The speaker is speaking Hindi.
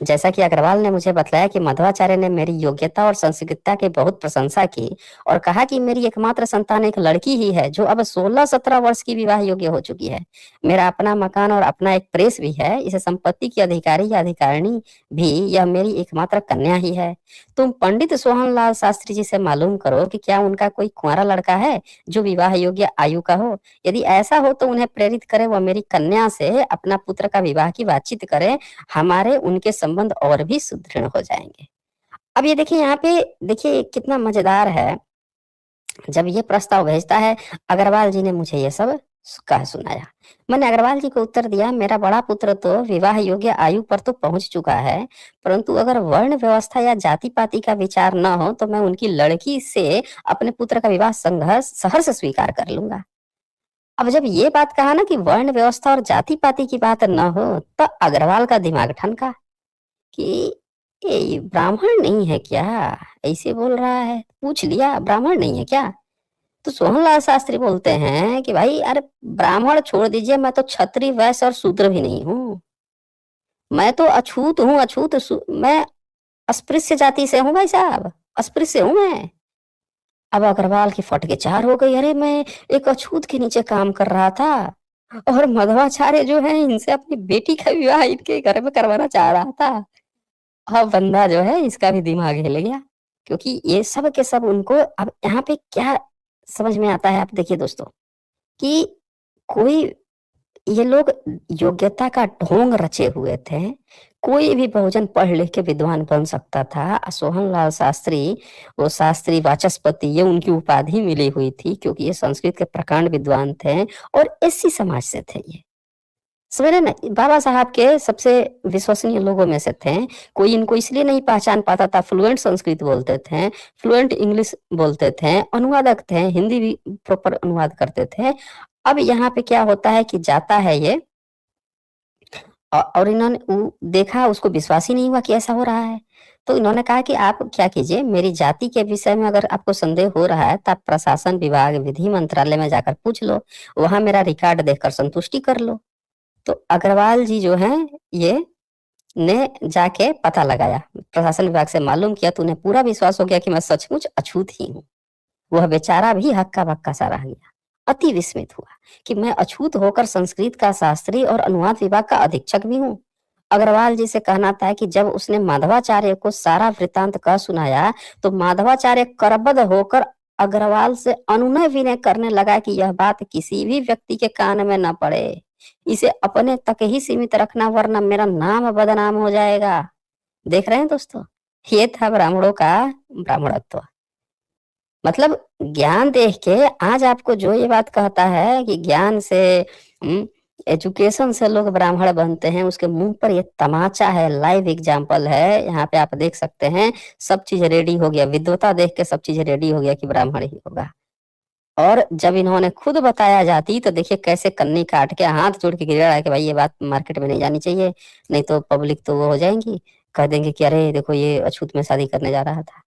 जैसा कि अग्रवाल ने मुझे बतलाया कि मध्वाचार्य ने मेरी योग्यता और संस्कृतता की बहुत प्रशंसा की और कहा कि मेरी एकमात्र संतान एक लड़की ही है जो अब 16-17 वर्ष की विवाह योग्य हो चुकी है। मेरा अपना मकान और अपना एक प्रेस भी है। इस संपत्ति की अधिकारी या अधिकारिणी भी यह मेरी एकमात्र कन्या ही है। तुम पंडित सोहनलाल शास्त्री जी से मालूम करो कि क्या उनका कोई कुंवारा लड़का है जो विवाह योग्य आयु का हो। यदि ऐसा हो तो उन्हें प्रेरित करें, वह मेरी कन्या से अपना पुत्र का विवाह की बातचीत करें। हमारे उनके संबंध और भी सुदृढ़ हो जाएंगे। अब ये देखिए, यहाँ पे देखिए कितना मजेदार है। जब ये प्रस्ताव भेजता है, अग्रवाल जी ने मुझे ये सब कह सुनाया। मैंने अग्रवाल जी को उत्तर दिया, मेरा बड़ा पुत्र तो विवाह योग्य आयु पर तो पहुंच चुका है, परंतु अगर वर्ण व्यवस्था या जाति पाति का विचार न हो तो मैं उनकी लड़की से अपने पुत्र का विवाह संघर्ष सहर्ष स्वीकार कर लूंगा। अब जब ये बात कहा ना कि वर्ण व्यवस्था और जाति पाति की बात न हो, तो अग्रवाल का दिमाग ठनका कि ये ब्राह्मण नहीं है क्या, ऐसे बोल रहा है। पूछ लिया, ब्राह्मण नहीं है क्या? तो सोहनलाल शास्त्री बोलते हैं कि भाई अरे ब्राह्मण छोड़ दीजिए, मैं तो क्षत्रिय वैश्य और शूद्र भी नहीं हूँ। मैं तो अछूत हूँ, मैं अस्पृश्य जाति से हूँ भाई साहब, अस्पृश्य हूँ मैं। अब अग्रवाल की फट के चार हो गई। अरे मैं एक अछूत के नीचे काम कर रहा था और मध्वाचार्य जो है इनसे अपनी बेटी का विवाह इनके घर में करवाना चाह रहा था। अब बंदा जो है इसका भी दिमाग हिल गया, क्योंकि ये सब के सब उनको अब यहाँ पे क्या समझ में आता है। आप देखिए दोस्तों कि कोई ये लोग योग्यता का ढोंग रचे हुए थे। कोई भी बहुजन पढ़ लिख के विद्वान बन सकता था। सोहनलाल शास्त्री, वो शास्त्री वाचस्पति, ये उनकी उपाधि मिली हुई थी क्योंकि ये संस्कृत के प्रकांड विद्वान थे और एससी समाज से थे। ये समझ रहे ना, बाबा साहब के सबसे विश्वसनीय लोगों में से थे। कोई इनको इसलिए नहीं पहचान पाता था, फ्लुएंट संस्कृत बोलते थे, फ्लुएंट इंग्लिश बोलते थे, अनुवादक थे, हिंदी भी प्रॉपर अनुवाद करते थे। अब यहाँ पे क्या होता है कि जाता है ये और इन्होंने देखा, उसको विश्वास ही नहीं हुआ कि ऐसा हो रहा है। तो इन्होंने कहा कि आप क्या कीजिए, मेरी जाति के विषय में अगर आपको संदेह हो रहा है तो आप प्रशासन विभाग विधि मंत्रालय में जाकर पूछ लो, वहां मेरा रिकॉर्ड देखकर संतुष्टि कर लो। तो अग्रवाल जी जो हैं ये ने जाके पता लगाया, प्रशासन विभाग से मालूम किया, तो उन्हें पूरा विश्वास हो गया कि मैं सचमुच अछूत ही हूँ। वह बेचारा भी हक्का बक्का सा रह गया। अति विस्मित हुआ कि मैं अछूत होकर संस्कृत का शास्त्री और अनुवाद विभाग का अधीक्षक भी हूँ। अग्रवाल जी से कहना था कि जब उसने माधवाचार्य को सारा वृतांत कह सुनाया तो माधवाचार्य करबद्ध होकर अग्रवाल से अनुनय विनय करने लगा कि यह बात किसी भी व्यक्ति के कान में न पड़े, इसे अपने तक ही सीमित रखना, वरना मेरा नाम बदनाम हो जाएगा। देख रहे हैं दोस्तों, ये था ब्राह्मणों का ब्राह्मणत्व। मतलब ज्ञान देख के आज आपको जो ये बात कहता है कि ज्ञान से, एजुकेशन से लोग ब्राह्मण बनते हैं, उसके मुंह पर ये तमाचा है, लाइव एग्जाम्पल है। यहाँ पे आप देख सकते हैं, सब चीज रेडी हो गया, विद्वता देख के सब चीज रेडी हो गया कि ब्राह्मण ही होगा। और जब इन्होंने खुद बताया जाती तो देखिए कैसे कन्नी काट के हाथ जोड़ के गिरा कि भाई ये बात मार्केट में नहीं जानी चाहिए, नहीं तो पब्लिक तो वो हो जाएंगी, कह देंगे कि अरे देखो ये अछूत में शादी करने जा रहा था।